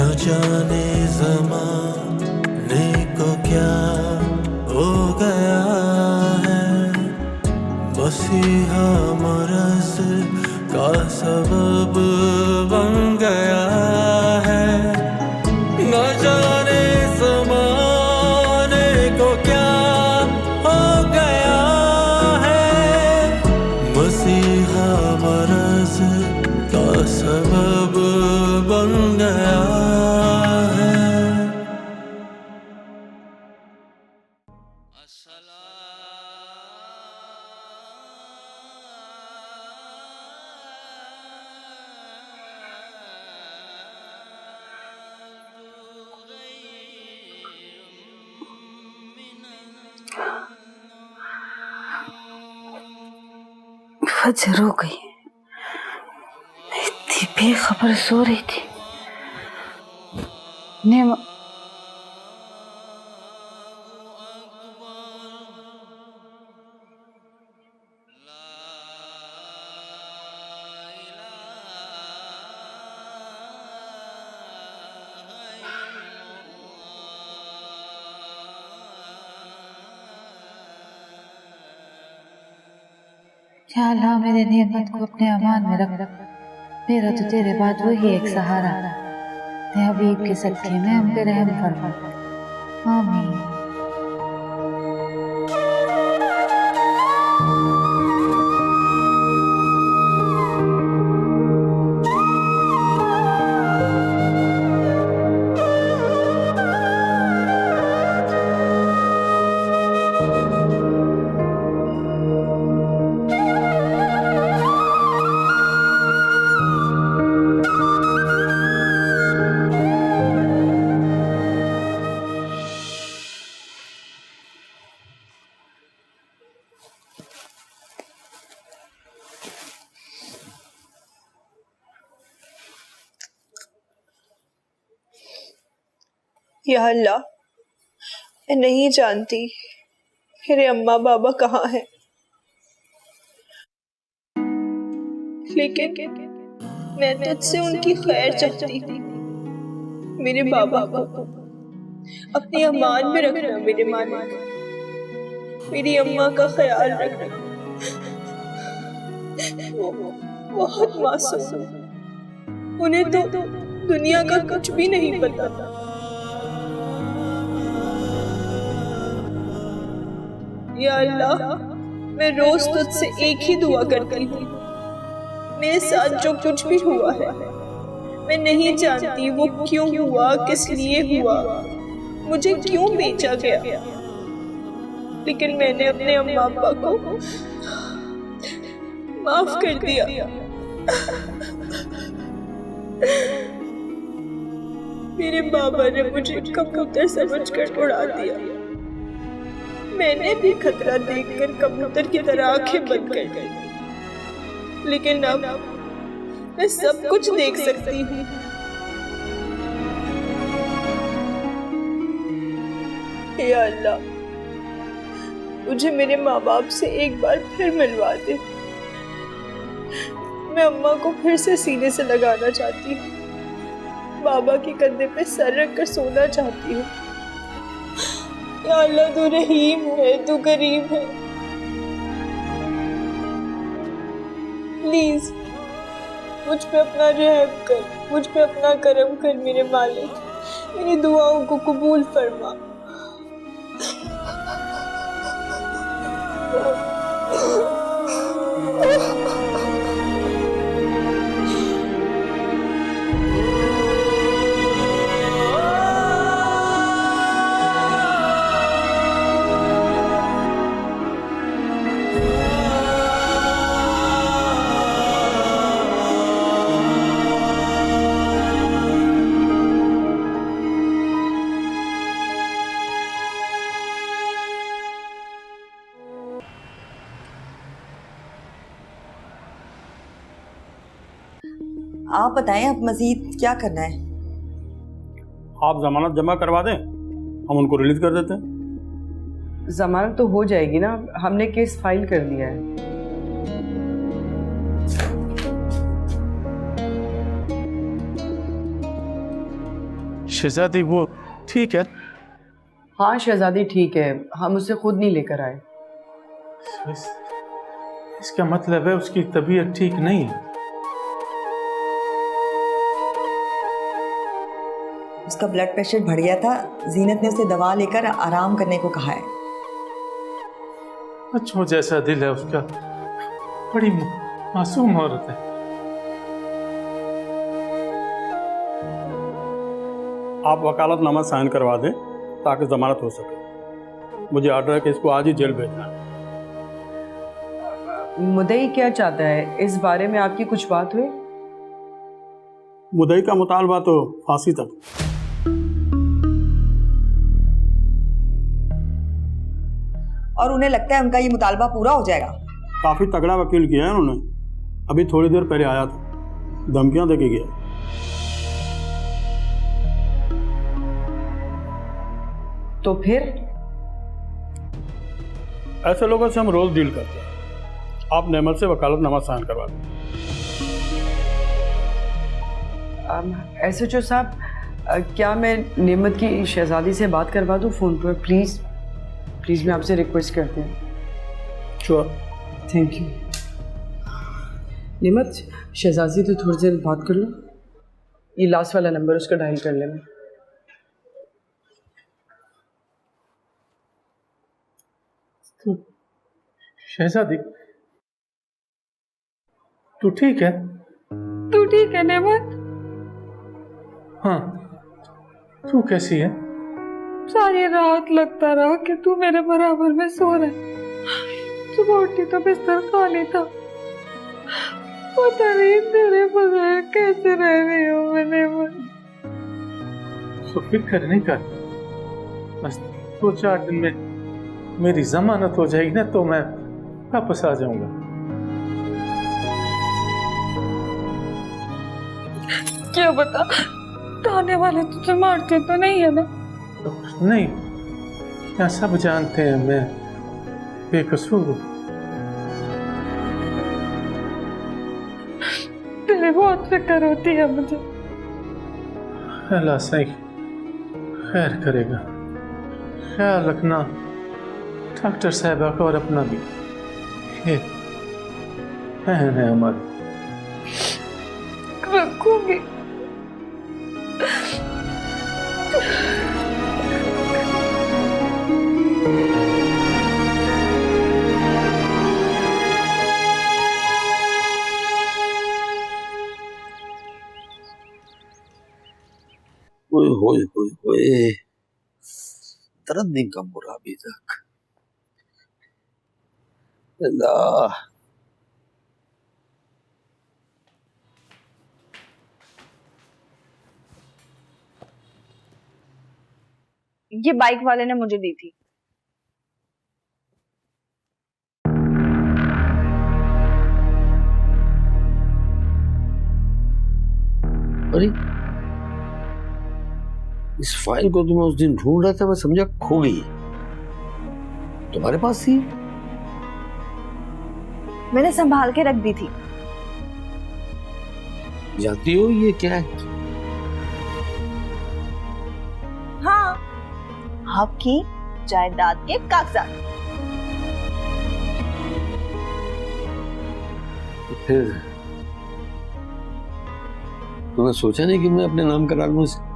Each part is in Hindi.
न जाने ज़माने को क्या हो गया है, मसीहा मरज़ का सबब बन गया है। न जाने ज़माने को क्या हो गया है, मसीहा मरज़ का सबब बन गया है। फजर हो गई, इतनी बेखबर सो रही थी। या अल्लाह मेरे नेमत को अपने अमान में रख, मेरा तो तेरे बाद वही एक सहारा। मैं हबीब के सदके में हम पे रहम फरमा, आमीन। या अल्लाह, मैं नहीं जानती मेरे अम्मा बाबा कहाँ हैं, लेकिन मैं तुझसे उनकी खैर चाहती हूँ। मेरे बाबा को अपनी अमान में रखना मेरे मालिक, मेरी अम्मा का ख्याल रखना। वो बहुत मासूम, उन्हें तो दुनिया का कुछ भी नहीं पता। या अल्लाह, मैं रोज तुझसे एक ही दुआ करती हूँ। मेरे साथ जो कुछ भी हुआ है, मैं नहीं जानती वो क्यों हुआ, किस लिए हुआ, मुझे क्यों बेचा गया, लेकिन मैंने अपने अम्मा अब्बा को माफ कर दिया। मेरे बाबा ने मुझे कबूतर समझकर उड़ा दिया। मैंने भी खतरा देखकर कबूतर की तरह आंखें बंद कर दी, लेकिन अब मैं सब कुछ देख सकती हूँ। या अल्लाह, मुझे मेरे माँ बाप से एक बार फिर मिलवा दे। मैं अम्मा को फिर से सीने से लगाना चाहती हूँ, बाबा के कंधे पे सर रख कर सोना चाहती हूँ। या अल्लाह, तू रहीम है, तू करीम है, प्लीज मुझ पे अपना रहम कर, मुझ पे अपना करम कर मेरे मालिक, मेरी दुआओं को कबूल फरमा। आप बताएं, अब मजीद क्या करना है? आप जमानत जमा करवा दें, हम उनको रिलीज कर देते हैं। जमानत तो हो जाएगी ना, हमने केस फाइल कर दिया है। शहजादी वो ठीक है? हाँ शहजादी ठीक है, हम उसे खुद नहीं लेकर आए। इसका मतलब है उसकी तबीयत ठीक नहीं है। उसका ब्लड प्रेशर बढ़ गया था, जीनत ने उसे दवा लेकर आराम करने को कहा है। बच्चों जैसा दिल है उसका, बड़ी मासूम औरत है। आप वकालतनामा साइन करवा दें ताकि जमानत हो सके। मुझे ऑर्डर है कि इसको आज ही जेल भेजना है। मुदई क्या चाहता है, इस बारे में आपकी कुछ बात हुई? मुदई का मुतालबा तो फांसी तक। और उन्हें लगता है उनका ये मुतालबा पूरा हो जाएगा। काफी तगड़ा वकील किया है उन्होंने। अभी थोड़ी देर पहले आया था, धमकियां देके गया। तो फिर ऐसे लोगों से हम रोज डील करते हैं। आप नेमत से वकालतनामा साइन करवा दें। SHO साहब, क्या मैं नेमत की शहजादी से बात करवा दूं फोन पर? प्लीज़ प्लीज़ मैं आपसे रिक्वेस्ट करती हूँ। श्योर। Thank you. नेमत, शहजादी तो थोड़ी देर बात कर लो। ये लास्ट वाला नंबर उसका डायल कर लेना। शहजादी तू ठीक है? तू ठीक है नेमत? हाँ, तू कैसी है? सारी रात लगता रहा कि तू मेरे बराबर में सो रहा है। सुबह उठी तो बिस्तर खाली था। पता नहीं तेरे बगैर कैसे रह रही हूँ मैं नेमत। तो फिक्र नहीं कर, बस 2-4 दिन में मेरी जमानत हो जाएगी ना तो मैं वापस आ जाऊंगा। क्या बता, ताने वाले तुझे मारते तो नहीं है ना? नहीं, क्या सब जानते हैं मैं बेकसूर हूँ। तेरी बहुत फिक्र होती है मुझे। अल्लाह सही खैर करेगा। ख्याल रखना डॉक्टर साहबा का और अपना भी। ये बहन है हमारी। रखूंगी। ओए होए होए होए, दर्द नहीं कम हो रहा अभी तक। अल्लाह, ये बाइक वाले ने मुझे दी थी। अरे इस फाइल को तो मैं उस दिन ढूंढ रहा था, मैं समझा खो गई। तुम्हारे पास थी? मैंने संभाल के रख दी थी। जानती हो ये क्या है? हाँ, आपकी जायदाद के कागजात। फिर तुमने सोचा नहीं कि मैं अपने नाम करा लूं इसे?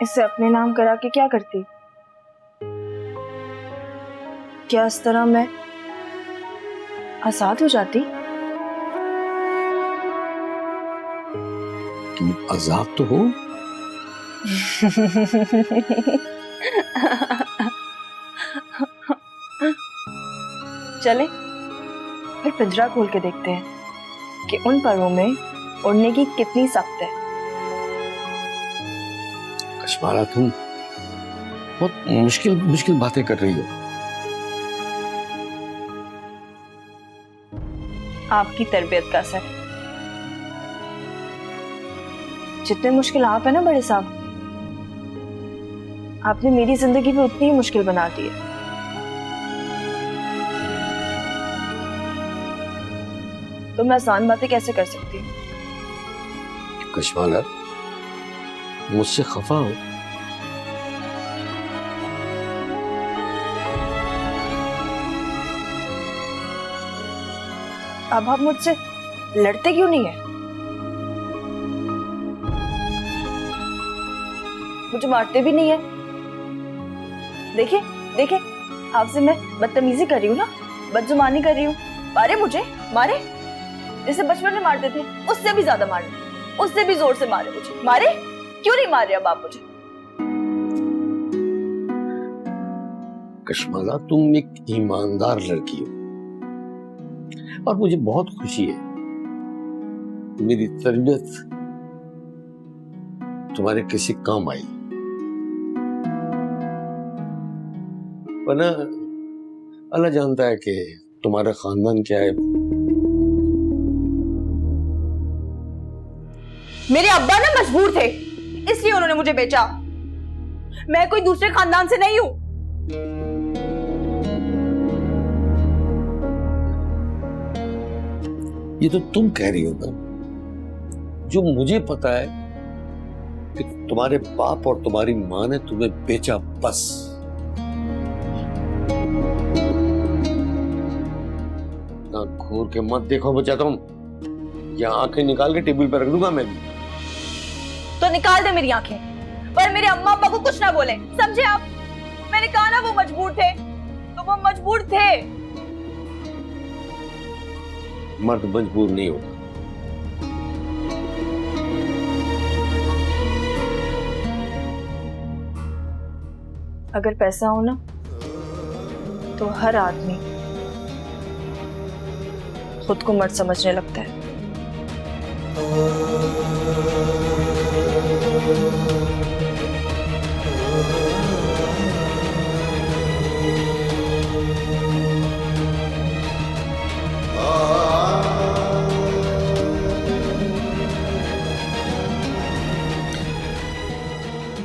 इसे अपने नाम करा के क्या करती? क्या इस तरह मैं आजाद हो जाती? तुम आजाद तो हो। चले फिर पिंजरा खोल के देखते हैं कि उन परों में उड़ने की कितनी सख्त है। कश्मारा, तुम बहुत मुश्किल मुश्किल बातें कर रही हो। आपकी तरबियत का असर है। जितने मुश्किल आप है ना बड़े साहब, आपने मेरी जिंदगी भी उतनी ही मुश्किल बना दी है। तो मैं आसान बातें कैसे कर सकती हूँ? कश्माला, मुझसे खफा हो? अब आप मुझसे लड़ते क्यों नहीं है? मुझे मारते भी नहीं है। देखिए देखिए, आपसे मैं बदतमीजी कर रही हूँ ना, बदजुबानी कर रही हूँ। मारे मुझे, मारे जैसे बचपन में मारते थे, उससे भी ज्यादा मारे, उससे भी जोर से मारे मुझे। मारे क्यों नहीं मारे अब आप मुझे? कश्माला, तुम एक ईमानदार लड़की हो और मुझे बहुत खुशी है। मेरी तरबियत तुम्हारे किसी काम आई, वरना अल्लाह जानता है कि तुम्हारा खानदान क्या है। मेरे अब्बा ना मजबूर थे, इसलिए उन्होंने मुझे बेचा। मैं कोई दूसरे खानदान से नहीं हूं। ये तो तुम कह रही हो ना, जो मुझे पता है कि तुम्हारे बाप और तुम्हारी माँ ने तुम्हें बेचा, बस। ना घूर के मत देखो, मैं चाहता हूं या आंखें निकाल के टेबल पर रख दूंगा मैं भी। तो निकाल दे मेरी आंखें, पर मेरे अम्मा अब्बा को कुछ ना बोले, समझे आप? मैंने कहा ना वो मजबूर थे, तो वो मजबूर थे। मर्द मजबूर नहीं होता। अगर पैसा हो ना, तो हर आदमी खुद को मर्द समझने लगता है।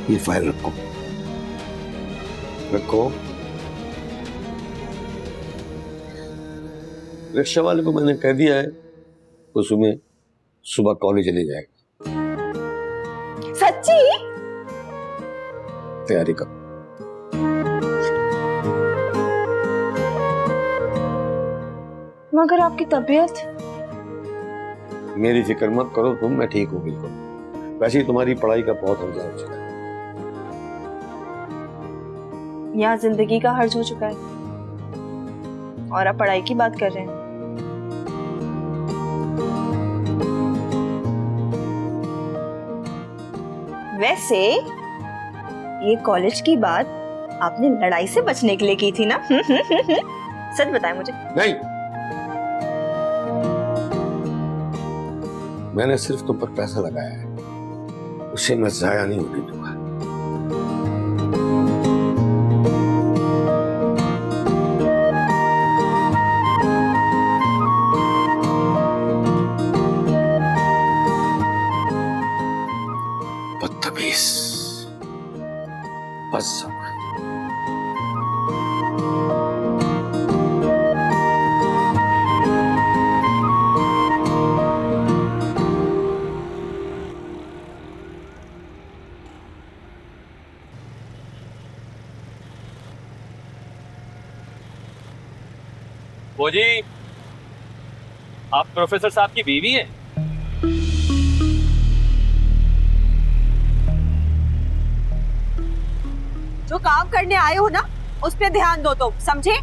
ये फाइल रखो, रखो। रिक्शा वाले को मैंने कह दिया है, वो सुबह कॉलेज चले जाएगा। सच्ची? तैयारी कर। मगर आपकी तबीयत? मेरी फिक्र मत करो तुम, मैं ठीक हूँ बिल्कुल। वैसे ही तुम्हारी पढ़ाई का बहुत हर्जा हो चुका है। यहाँ जिंदगी का हर्ज हो चुका है और आप पढ़ाई की बात कर रहे हैं। वैसे ये कॉलेज की बात आपने लड़ाई से बचने के लिए की थी ना? सच बताएं मुझे। नहीं, मैंने सिर्फ तुम पर पैसा लगाया है, उसे मैं जाया नहीं होने दूंगा। बदतमीज, बस समय। वो जी, आप प्रोफेसर साहब की बीवी हैं? जो काम करने आए हो ना, उस पे ध्यान दो तुम, समझे?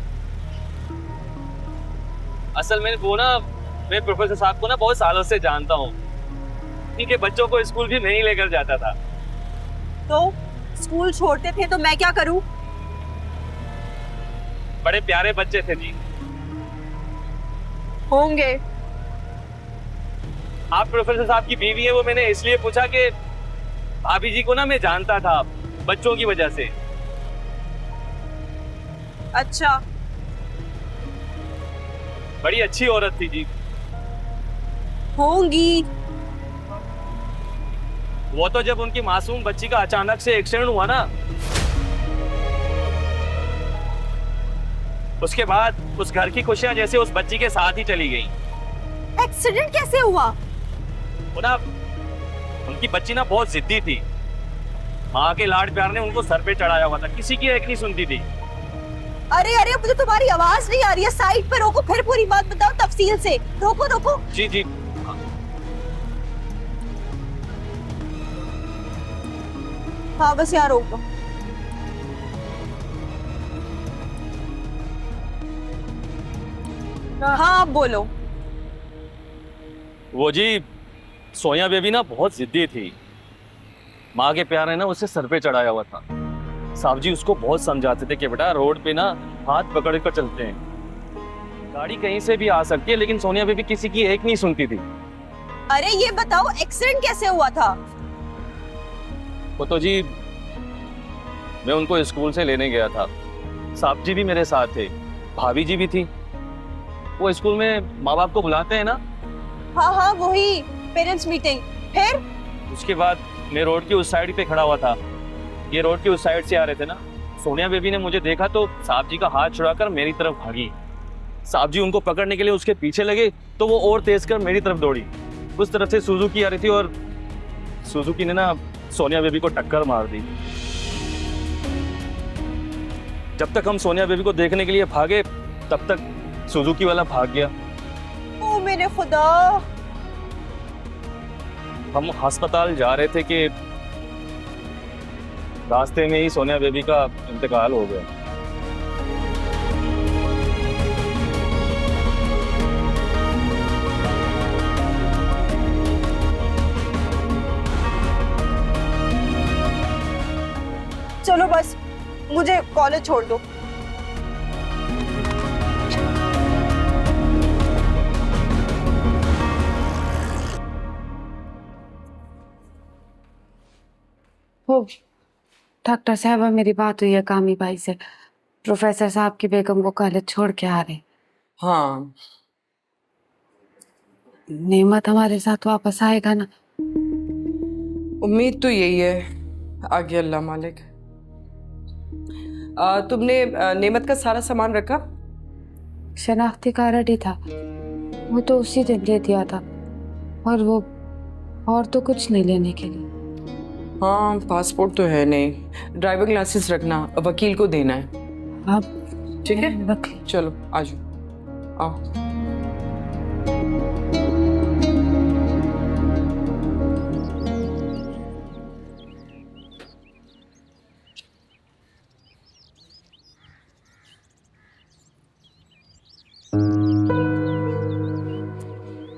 असल में वो ना, मैं प्रोफेसर साहब को ना बहुत सालों से जानता हूँ। इनके बच्चों को स्कूल भी नहीं लेकर जाता था। तो स्कूल छोड़ते थे तो मैं क्या करूं? बड़े प्यारे बच्चे थे जी। होंगे। आप प्रोफेसर साहब की बीवी है, वो मैंने इसलिए पूछा कि भाभी जी को ना मैं जानता था बच्चों की वजह से। अच्छा, बड़ी अच्छी औरत थी जी। होंगी। वो तो जब उनकी मासूम बच्ची का अचानक से एक्सीडेंट हुआ ना, उसके बाद उस घर की खुशियां जैसे उस बच्ची के साथ ही चली गई। एक्सीडेंट कैसे हुआ? वो ना, उनकी बच्ची ना बहुत जिद्दी थी। माँ के लाड प्यार ने उनको सर पे चढ़ाया हुआ था, किसी की एक नहीं सुनती थी। अरे अरे मुझे तुम्हारी आवाज नहीं आ रही है, साइड पे रोको, फिर पूरी बात बताओ तफसील से। रोको रोको। जी जी। हाँ बस यहाँ रोको। हाँ अब बोलो। वो जी, सोनिया बेबी ना बहुत जिद्दी थी। माँ के प्यार ने ना उसे सर पे चढ़ाया हुआ था। साहब जी उसको बहुत समझाते थे कि बेटा रोड पे ना हाथ पकड़ कर चलते हैं, गाड़ी कहीं से भी आ सकती है, लेकिन सोनिया बेबी किसी की एक नहीं सुनती थी। अरे ये बताओ एक्सीडेंट कैसे हुआ था? वो तो जी, मैं उनको स्कूल से लेने गया था। साहब जी भी मेरे साथ थे, भाभी जी भी थी। वो स्कूल में माँ बाप को बुलाते हैं ना। हाँ हाँ वही पेरेंट्स मीटिंग। फिर उसके बाद मैं रोड की उस साइड पे खड़ा हुआ था, ये रोड की उस साइड से आ रहे थे ना। सोनिया बेबी ने मुझे देखा तो साहब जी का हाथ छुड़ाकर मेरी तरफ भागी। साहब जी उनको पकड़ने के लिए उसके पीछे लगे तो वो और तेज कर मेरी तरफ दौड़ी। उस तरफ से सुजुकी आ रही थी और सुजुकी ने ना सोनिया बेबी को टक्कर मार दी। जब तक हम सोनिया बेबी को देखने के लिए भागे तब तक सुजुकी वाला भाग गया। ओ मेरे खुदा। हम अस्पताल जा रहे थे कि रास्ते में ही सोनिया बेबी का इंतकाल हो गया। चलो बस मुझे कॉलेज छोड़ दो। वो डॉक्टर साहबा मेरी बात हुई है कामी भाई से, प्रोफेसर साहब की बेगम को कॉलेज छोड़ के आ रहे। हाँ नेमत हमारे साथ वापस आएगा ना? उम्मीद तो यही है, आगे अल्लाह मालिक। तुमने नेमत का सारा सामान रखा? शनाख्ती कार्ड रेडी था, वो तो उसी दिन दे दिया था, और वो और तो कुछ नहीं लेने के लिए। हाँ पासपोर्ट तो है नहीं, ड्राइविंग लाइसेंस रखना, वकील को देना है। आप ठीक है रख। चलो आ जाओ, आओ।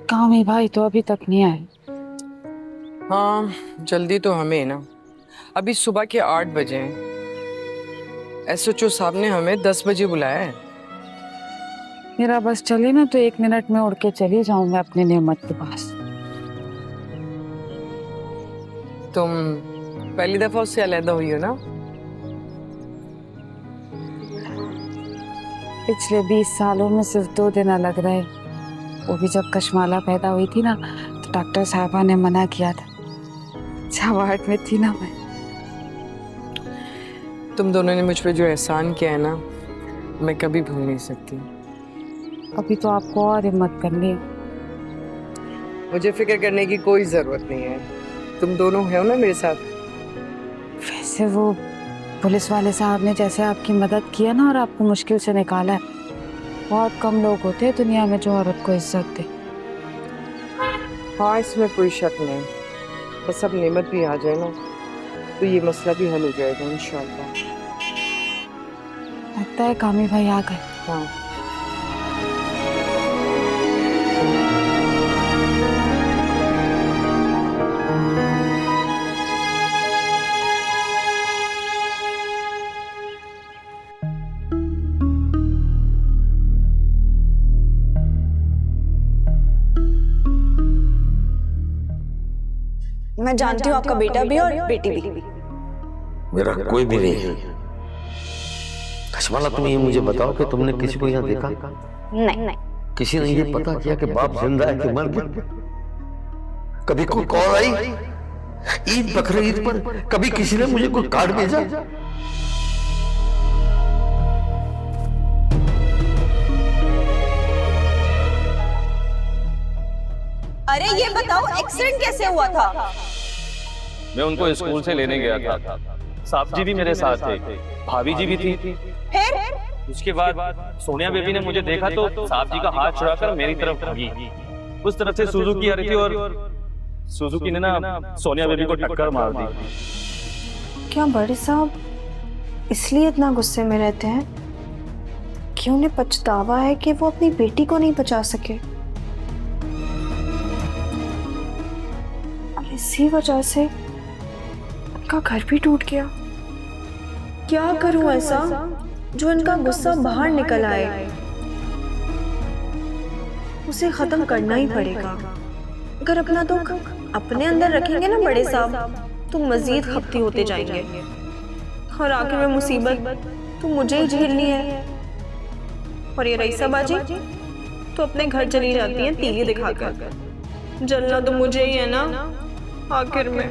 कामी भाई तो अभी तक नहीं आए। हाँ जल्दी तो हमें है ना, अभी सुबह के 8 बजे हैं। एसएचओ साहब ने हमें 10 बजे बुलाया है। मेरा बस चले ना तो 1 मिनट में उड़ के चली जाऊंगा अपने नेमत के पास। तुम पहली दफा उससे अलग हुई हो ना? पिछले 20 सालों में सिर्फ 2 दिन अलग रहे, वो भी जब कशमाला पैदा हुई थी ना तो डॉक्टर साहबा ने मना किया था। छावाहट में थी ना मैं। तुम दोनों ने मुझ पे जो एहसान किया है ना, मैं कभी भूल नहीं सकती। अभी तो आपको और हिम्मत करनी है। मुझे फिक्र करने की कोई जरूरत नहीं है, तुम दोनों हो ना मेरे साथ। वैसे वो पुलिस वाले साहब ने जैसे आपकी मदद की है ना और आपको मुश्किल से निकाला है, बहुत कम लोग होते हैं दुनिया में जो औरत को इज्जत दे। हाँ इसमें कोई शक नहीं, बस अब नेमत भी आ जाए ना तो ये मसला भी हल हो जाएगा इंशाल्लाह। लगता है कामी भाई आ गए। हाँ मैं जानती हूँ आपका बेटा भी और बेटी भी। मेरा कोई भी नहीं है। कशमाला, तुम ये मुझे बताओ कि तुमने किसी को यहाँ देखा? नहीं। किसी ने ये पता किया कि बाप जिंदा है कि मर गया? कभी कोई कॉल आई ईद बकरीद पर? कभी किसी ने मुझे कोई कार्ड भेजा? अरे ये बताओ एक्सीडेंट कैसे हुआ था? मैं उनको स्कूल से लेने गया था, साहब जी भी मेरे साथ थे, भाभी जी भी थी। फिर उसके बाद सोनिया बेबी ने मुझे देखा तो साहब जी का हाथ छुड़ाकर मेरी तरफ भागी। उस तरफ से सुजुकी आ रही थी और सुजुकी ने ना सोनिया बेबी को टक्कर मार दी। क्या बड़े साहब इसलिए इतना गुस्से में रहते हैं कि उन्हें पछतावा है कि वो अपनी बेटी को नहीं बचा सके, और इसी वजह से उनका घर भी टूट गया? क्या करूं ऐसा जो इनका गुस्सा बाहर निकल आए? उसे खत्म करना ही पड़ेगा। अगर अपना दुख अपने अंदर रखेंगे ना बड़े साहब, तो मजीद खपती होते जाएंगे और आखिर में मुसीबत तो मुझे ही झेलनी है। और ये रईसा बाजी तो अपने घर चली जाती है तीली दिखाकर, जलना तो मुझे ही है ना आखिर में।